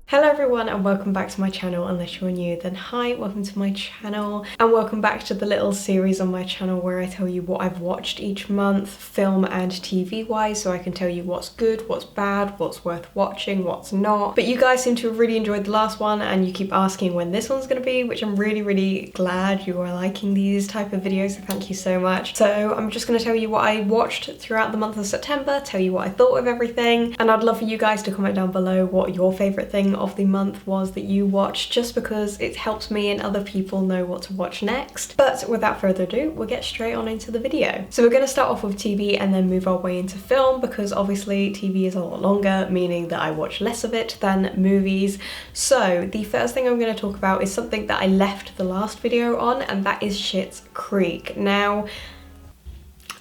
Hello everyone and welcome back to my channel. Unless you're new, then hi, welcome to my channel and welcome back to the little series on my channel where I tell you what I've watched each month, film and TV wise, so I can tell you what's good, what's bad, what's worth watching, what's not. But you guys seem to have really enjoyed the last one and you keep asking when this one's going to be, which I'm really glad you are liking these type of videos, so thank you so much. So I'm just going to tell you what I watched throughout the month of September, tell you what I thought of everything, and I'd love for you guys to comment down below what your favourite thing of the month was that you watched, just because it helps me and other people know what to watch next. But without further ado, we'll get straight on into the video. So we're going to start off with TV and then move our way into film, because obviously TV is a lot longer, meaning that I watch less of it than movies. So the first thing I'm going to talk about is something that I left the last video on, and that is Schitts Creek. Now,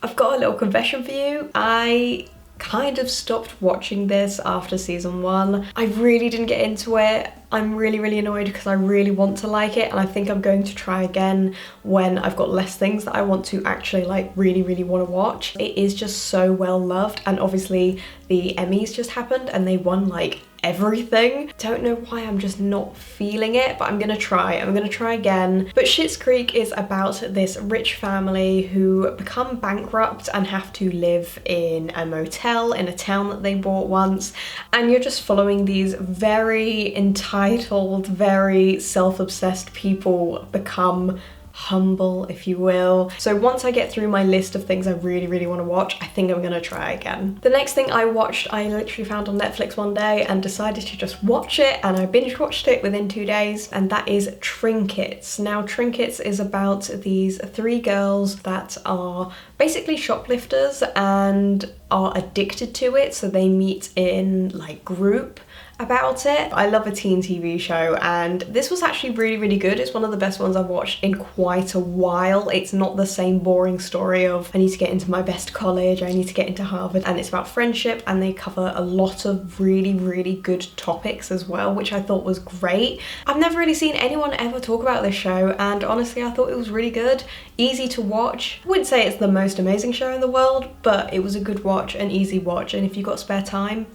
I've got a little confession for you. I kind of stopped watching this after season 1. I really didn't get into it. I'm really annoyed because I really want to like it, and I think I'm going to try again when I've got less things that I want to actually like really want to watch. It is just so well loved, and obviously the Emmys just happened and they won like everything. Don't know why I'm just not feeling it, but I'm gonna try again. But Schitts Creek is about this rich family who become bankrupt and have to live in a motel in a town that they bought once, and you're just following these very entitled, very self-obsessed people become humble, if you will. So once I get through my list of things I really want to watch, I think I'm gonna try again. The next thing I watched, I literally found on Netflix one day and decided to just watch it, and I binge watched it within 2 days, and that is Trinkets. Now, Trinkets is about these 3 girls that are basically shoplifters and are addicted to it, so they meet in like group about it. I love a teen TV show, and this was actually really good. It's one of the best ones I've watched in quite a while. It's not the same boring story of I need to get into my best college, I need to get into Harvard, and it's about friendship, and they cover a lot of really good topics as well, which I thought was great. I've never really seen anyone ever talk about this show, and honestly I thought it was really good, easy to watch. I wouldn't say it's the most amazing show in the world, but it was a good watch, an easy watch, and if you've got spare time,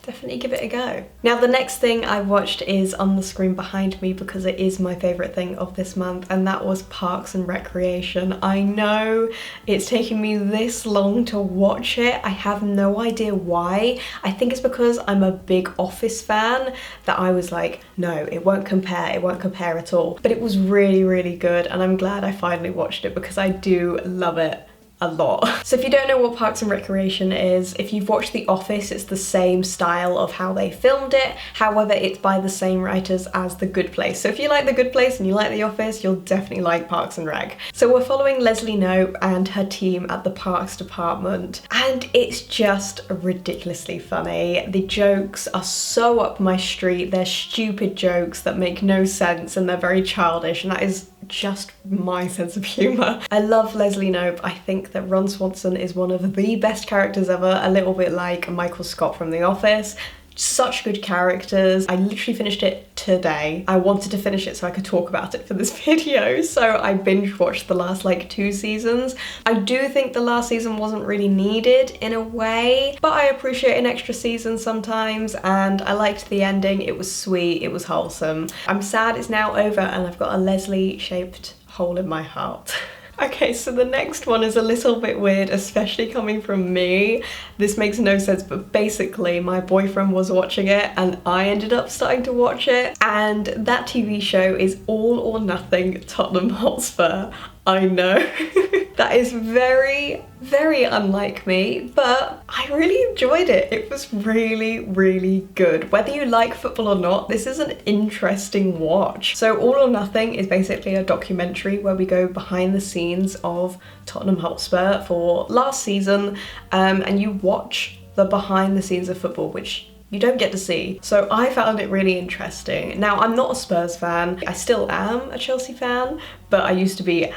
definitely give it a go. Now, the next thing I watched is on the screen behind me because it is my favourite thing of this month, and that was Parks and Recreation. I know it's taken me this long to watch it. I have no idea why. I think it's because I'm a big Office fan that I was like, no, it won't compare at all. But it was really good, and I'm glad I finally watched it because I do love it a lot. So if you don't know what Parks and Recreation is, if you've watched The Office, it's the same style of how they filmed it. However, it's by the same writers as The Good Place. So if you like The Good Place and you like The Office, you'll definitely like Parks and Rec. So we're following Leslie Knope and her team at the Parks department, and it's just ridiculously funny. The jokes are so up my street. They're stupid jokes that make no sense, and they're very childish, and that is just my sense of humour. I love Leslie Knope. I think that Ron Swanson is one of the best characters ever, a little bit like Michael Scott from The Office. Such good characters. I literally finished it today. I wanted to finish it so I could talk about it for this video, so I binge watched the last like 2 seasons. I do think the last season wasn't really needed in a way, but I appreciate an extra season sometimes, and I liked the ending. It was sweet, it was wholesome. I'm sad it's now over and I've got a Leslie-shaped hole in my heart. Okay, so the next one is a little bit weird, especially coming from me. This makes no sense, but basically my boyfriend was watching it and I ended up starting to watch it, and that TV show is All or Nothing Tottenham Hotspur. I know. That is very unlike me, but I really enjoyed it. It was really good. Whether you like football or not, this is an interesting watch. So All or Nothing is basically a documentary where we go behind the scenes of Tottenham Hotspur for last season, and you watch the behind the scenes of football, which you don't get to see. So I found it really interesting. Now, I'm not a Spurs fan. I still am a Chelsea fan, but I used to be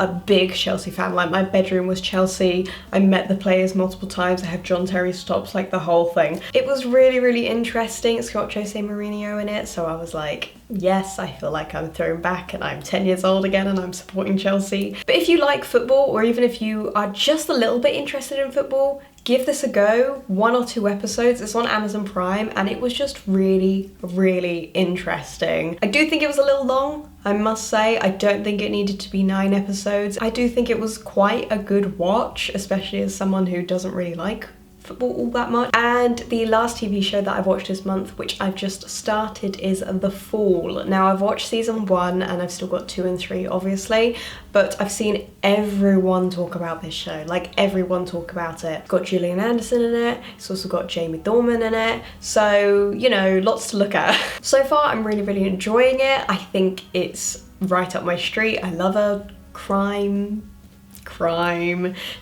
a big Chelsea fan. Like, my bedroom was Chelsea. I met the players multiple times. I have John Terry's tops, like the whole thing. It was really, really interesting. It's got Jose Mourinho in it, so I was like, yes, I feel like I'm thrown back and I'm 10 years old again and I'm supporting Chelsea. But if you like football, or even if you are just a little bit interested in football, give this a go. 1 or 2 episodes. It's on Amazon Prime and it was just really, really interesting. I do think it was a little long, I must say. I don't think it needed to be 9 episodes. I do think it was quite a good watch, especially as someone who doesn't really like football all that much. And the last TV show that I've watched this month, which I've just started, is The Fall. Now, I've watched season 1 and I've still got 2 and 3 obviously, but I've seen everyone talk about this show, like everyone talk about it. It's got Gillian Anderson in it, it's also got Jamie Dornan in it, so you know, lots to look at. So far I'm really, really enjoying it. I think it's right up my street. I love a crime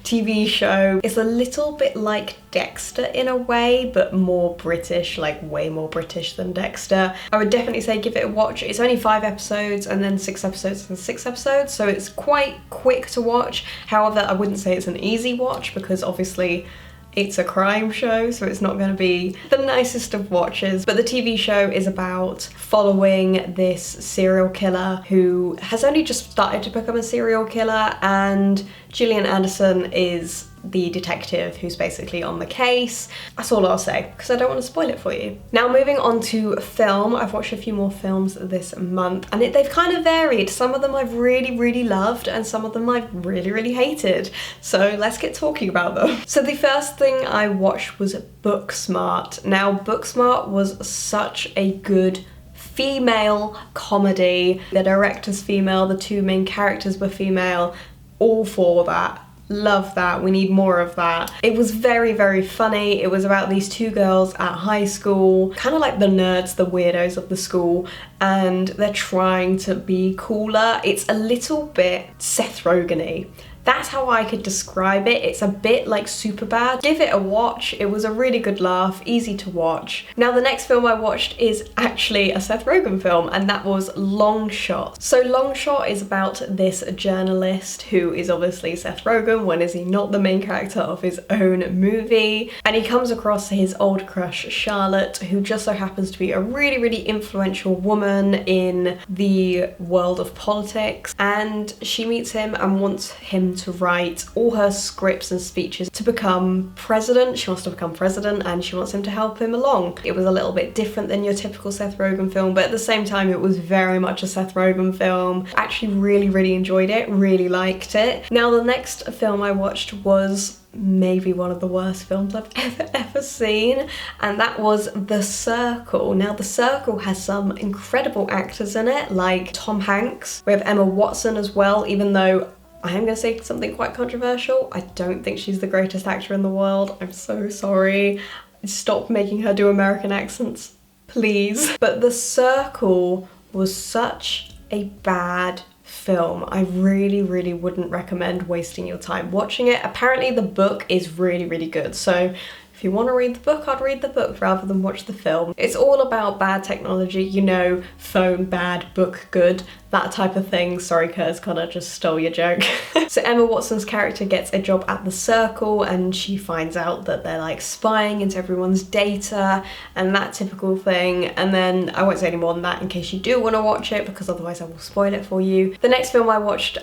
TV show. It's a little bit like Dexter in a way, but more British, like way more British than Dexter. I would definitely say give it a watch. It's only 5 episodes and then 6 episodes and 6 episodes, so it's quite quick to watch. However, I wouldn't say it's an easy watch because obviously it's a crime show, so it's not going to be the nicest of watches. But the TV show is about following this serial killer who has only just started to become a serial killer, and Gillian Anderson is the detective who's basically on the case. That's all I'll say, because I don't want to spoil it for you. Now, moving on to film, I've watched a few more films this month, and they've kind of varied. Some of them I've really, really loved, and some of them I've really, really hated. So let's get talking about them. So the first thing I watched was Booksmart. Now, Booksmart was such a good female comedy. The director's female, the 2 main characters were female. All for that. Love that. We need more of that. It was very, very funny. It was about these 2 girls at high school, kind of like the nerds, the weirdos of the school, and they're trying to be cooler. It's a little bit Seth Rogen-y. That's how I could describe it. It's a bit like Superbad. Give it a watch. It was a really good laugh, easy to watch. Now, the next film I watched is actually a Seth Rogen film, and that was Longshot. So Longshot is about this journalist who is obviously Seth Rogen. When is he not the main character of his own movie? And he comes across his old crush, Charlotte, who just so happens to be a really, really influential woman in the world of politics. And she meets him and wants him to write all her scripts and speeches to become president. She wants to become president and she wants him to help him along. It was a little bit different than your typical Seth Rogen film, but at the same time it was very much a Seth Rogen film. I actually really, really enjoyed it, really liked it. Now, the next film I watched was maybe one of the worst films I've ever seen, and that was The Circle. Now, The Circle has some incredible actors in it, like Tom Hanks. We have Emma Watson as well, even though I am going to say something quite controversial. I don't think she's the greatest actor in the world. I'm so sorry. Stop making her do American accents, please. But The Circle was such a bad film. I really, really wouldn't recommend wasting your time watching it. Apparently the book is really, really good. So if you want to read the book, I'd read the book rather than watch the film. It's all about bad technology, you know, phone bad, book good, that type of thing. Sorry, Kurz, Connor just stole your joke. So Emma Watson's character gets a job at The Circle and she finds out that they're like spying into everyone's data and that typical thing. And then I won't say any more than that in case you do want to watch it, because otherwise I will spoil it for you. The next film I watched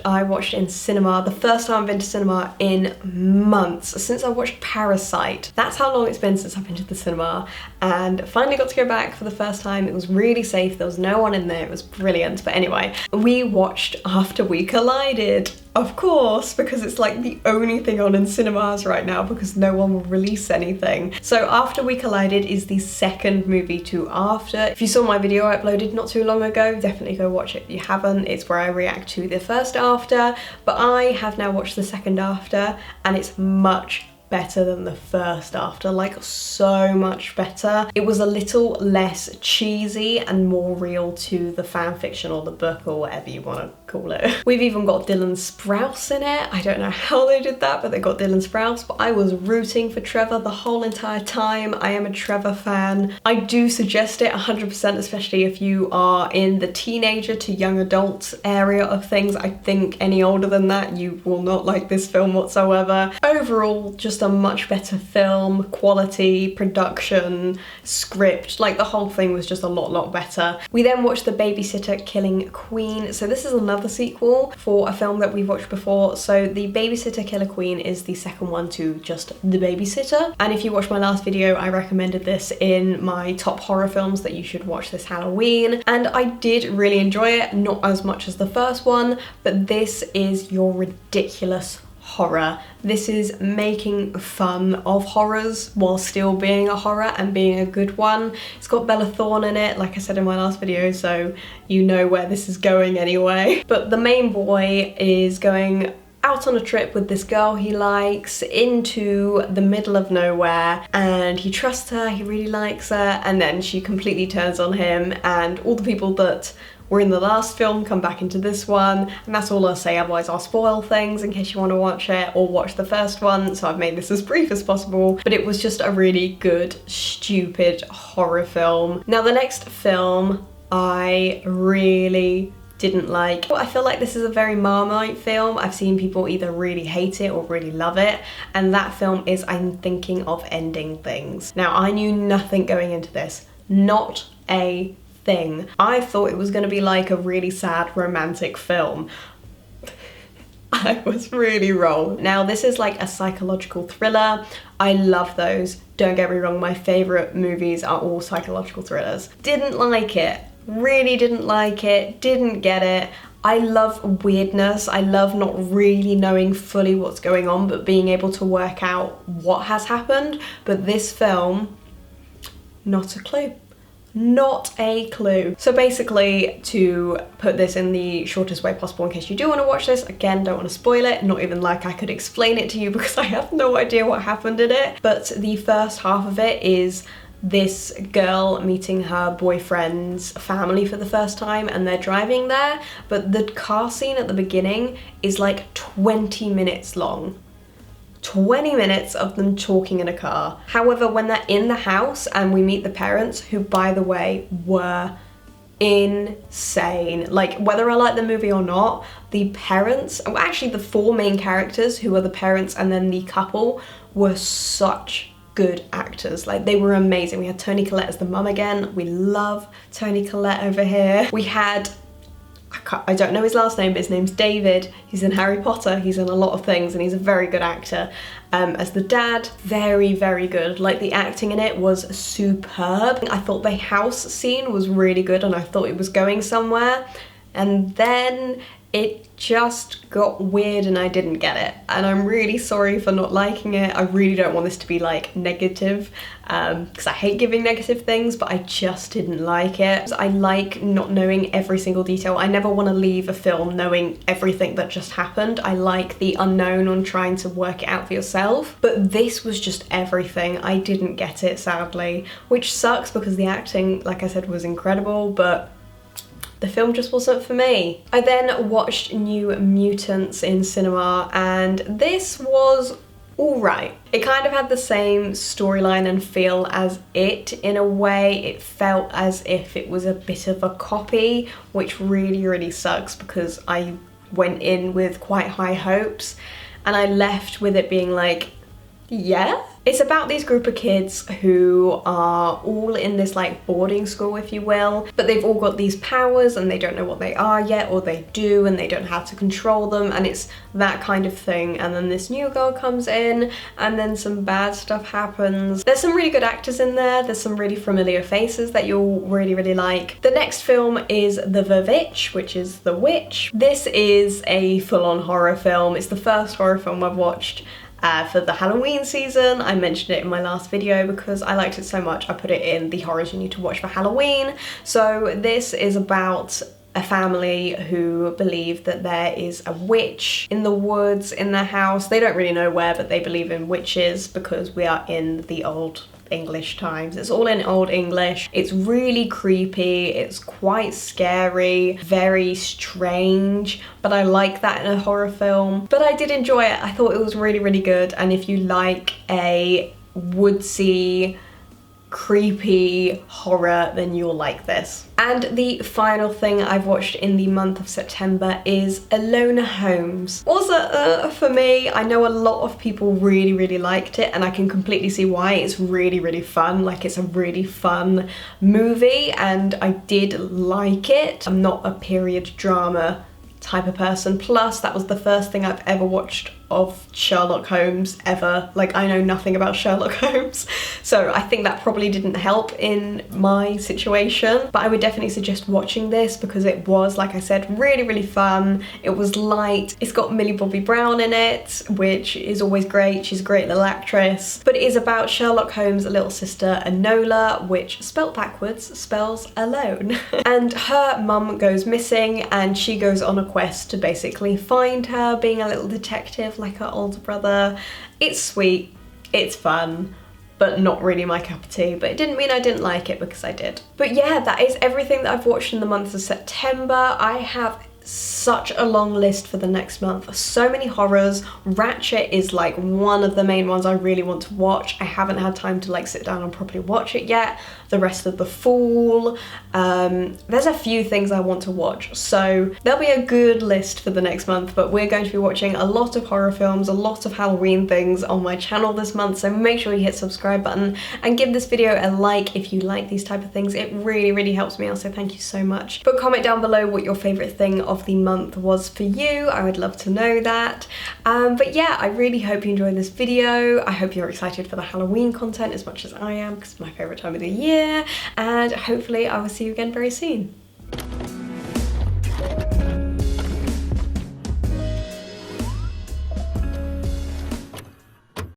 in cinema. The first time I've been to cinema in months, since I watched Parasite. That's how long it's been since I've been to the cinema, and finally got to go back for the first time. It was really safe, there was no one in there, it was brilliant. But anyway, we watched After We Collided, of course, because it's like the only thing on in cinemas right now because no one will release anything. So After We Collided is the second movie to After. If you saw my video I uploaded not too long ago, definitely go watch it if you haven't. It's where I react to the first After, but I have now watched the second After and it's much better than the first after, like so much better. It was a little less cheesy and more real to the fan fiction or the book or whatever you want to call it. We've even got Dylan Sprouse in it. I don't know how they did that, but they got Dylan Sprouse. But I was rooting for Trevor the whole entire time. I am a Trevor fan. I do suggest it 100%, especially if you are in the teenager to young adult area of things. I think any older than that, you will not like this film whatsoever. Overall, just a much better film, quality, production, script, like the whole thing was just a lot better. We then watched The Babysitter Killing Queen. So this is another sequel for a film that we've watched before. So The Babysitter Killer Queen is the second one to just The Babysitter. And if you watched my last video, I recommended this in my top horror films that you should watch this Halloween. And I did really enjoy it, not as much as the first one, but this is your ridiculous horror. This is making fun of horrors while still being a horror and being a good one. It's got Bella Thorne in it, like I said in my last video, so you know where this is going anyway. But the main boy is going out on a trip with this girl he likes into the middle of nowhere, and he trusts her, he really likes her, and then she completely turns on him, and all the people that were in the last film come back into this one, and that's all I'll say, otherwise I'll spoil things in case you want to watch it or watch the first one, so I've made this as brief as possible. But it was just a really good, stupid horror film. Now the next film I really didn't like. I feel like this is a very Marmite film. I've seen people either really hate it or really love it, and that film is I'm Thinking of Ending Things. Now I knew nothing going into this, not a thing. I thought it was going to be like a really sad romantic film. I was really wrong. Now this is like a psychological thriller. I love those. Don't get me wrong, my favourite movies are all psychological thrillers. Didn't like it. Really didn't like it. Didn't get it. I love weirdness. I love not really knowing fully what's going on but being able to work out what has happened. But this film, not a clue. Not a clue. So basically, to put this in the shortest way possible in case you do want to watch this, again, don't want to spoil it, not even like I could explain it to you because I have no idea what happened in it, but the first half of it is this girl meeting her boyfriend's family for the first time, and they're driving there, but the car scene at the beginning is like 20 minutes long. 20 minutes of them talking in a car. However, when they're in the house and we meet the parents, who by the way were insane, like whether I like the movie or not, the parents, well, actually the four main characters who are the parents and then the couple, were such good actors. Like they were amazing. We had Toni Collette as the mum again. We love Toni Collette over here. We had, I don't know his last name, but his name's David. He's in Harry Potter, he's in a lot of things, and he's a very good actor. As the dad, very good. Like the acting in it was superb. I thought the house scene was really good and I thought it was going somewhere, and then it just got weird and I didn't get it, and I'm really sorry for not liking it. I really don't want this to be like negative because I hate giving negative things, but I just didn't like it. I like not knowing every single detail. I never want to leave a film knowing everything that just happened. I like the unknown and trying to work it out for yourself, but this was just everything. I didn't get it, sadly, which sucks because the acting, like I said, was incredible, but the film just wasn't for me. I then watched New Mutants in cinema, and this was alright. It kind of had the same storyline and feel as it. In a way, it felt as if it was a bit of a copy, which really sucks because I went in with quite high hopes and I left with it being like, yeah? It's about these group of kids who are all in this like boarding school, if you will, but they've all got these powers and they don't know what they are yet, or they do and they don't know how to control them, and it's that kind of thing. And then this new girl comes in and then some bad stuff happens. There's some really good actors in there, there's some really familiar faces that you'll really like. The next film is The VVitch, which is The Witch. This is a full-on horror film. It's the first horror film I've watched for the Halloween season. I mentioned it in my last video because I liked it so much I put it in the horrors you need to watch for Halloween. So this is about a family who believe that there is a witch in the woods in their house. They don't really know where, but they believe in witches because we are in the old English times. It's all in Old English. It's really creepy, it's quite scary, very strange, but I like that in a horror film. But I did enjoy it. I thought it was really, really good, and if you like a woodsy, creepy horror, then you'll like this. And the final thing I've watched in the month of September is Enola Holmes. Was for me. I know a lot of people really, really liked it, and I can completely see why. It's really, really fun. Like, it's a really fun movie, and I did like it. I'm not a period drama type of person. Plus, that was the first thing I've ever watched of Sherlock Holmes ever. Like, I know nothing about Sherlock Holmes, so I think that probably didn't help in my situation. But I would definitely suggest watching this because it was, like I said, really, really fun. It was light. It's got Millie Bobby Brown in it, which is always great. She's a great little actress. But it is about Sherlock Holmes' little sister Enola, which spelt backwards spells alone. And her mum goes missing, and she goes on a quest to basically find her, being a little detective like her older brother. It's sweet, it's fun, but not really my cup of tea. But it didn't mean I didn't like it, because I did. But yeah, that is everything that I've watched in the month of September. I have such a long list for the next month. So many horrors. Ratchet is like one of the main ones I really want to watch. I haven't had time to like sit down and properly watch it yet. The rest of the fall. There's a few things I want to watch, so there'll be a good list for the next month. But we're going to be watching a lot of horror films, a lot of Halloween things on my channel this month, so make sure you hit the subscribe button and give this video a like if you like these type of things. It really, really helps me out, so thank you so much. But comment down below what your favorite thing of the month was for you. I would love to know that. But yeah, I really hope you enjoyed this video. I hope you're excited for the Halloween content as much as I am, because it's my favorite time of the year, and hopefully I will see you again very soon.